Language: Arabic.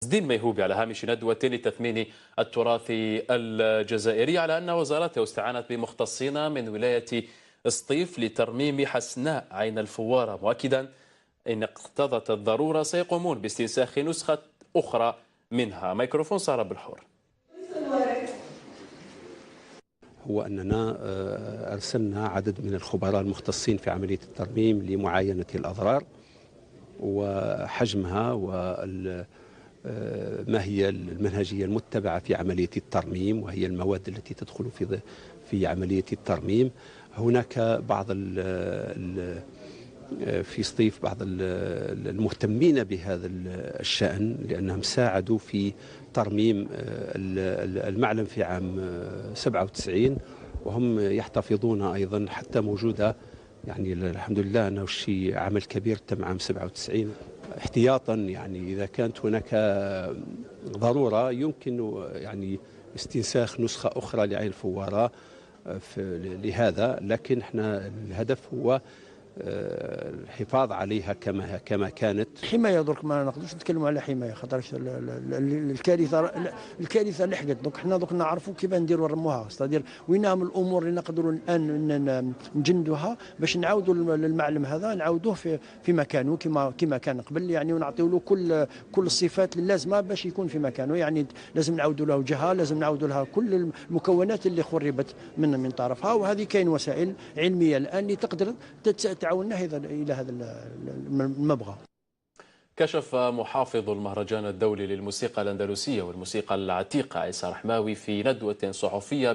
الدين ميهوبي على هامش ندوة لتثمين التراث الجزائري، على أن وزارته استعانت بمختصين من ولاية سطيف لترميم حسناء عين الفوارة، مؤكدا إن اقتضت الضرورة سيقومون باستنساخ نسخة أخرى منها. ميكروفون سارة بالحور. هو أننا أرسلنا عدد من الخبراء المختصين في عملية الترميم لمعاينة الأضرار وحجمها وما هي المنهجية المتبعة في عملية الترميم، وهي المواد التي تدخل في عملية الترميم. هناك بعض في سطيف بعض المهتمين بهذا الشأن، لأنهم ساعدوا في ترميم المعلم في عام 97، وهم يحتفظون أيضا حتى موجودة، يعني الحمد لله أنه شيء عمل كبير تم عام 97 احتياطا. يعني إذا كانت هناك ضرورة يمكن يعني استنساخ نسخة أخرى لعين الفوارة لهذا، لكن احنا الهدف هو الحفاظ عليها كما كانت. حمايه درك ما نقدرش نتكلموا على حمايه، خاطرش الكارثه لحقت. دوك حنا دوك نعرفوا كيف نديروا نرموها، ستادير وينهم الامور اللي نقدروا الان نجندوها باش نعاودوا المعلم هذا نعاودوه في مكانه كما كان قبل، يعني ونعطيو له كل الصفات اللازمه باش يكون في مكانه. يعني لازم نعاودوا له جهه، لازم نعاودوا لها كل المكونات اللي خربت من طرفها، وهذه كاين وسائل علميه الان اللي تقدر تعاوننا الى هذا المبغى. كشف محافظ المهرجان الدولي للموسيقى الأندلسية والموسيقى العتيقة عيسى رحماوي في ندوة صحفية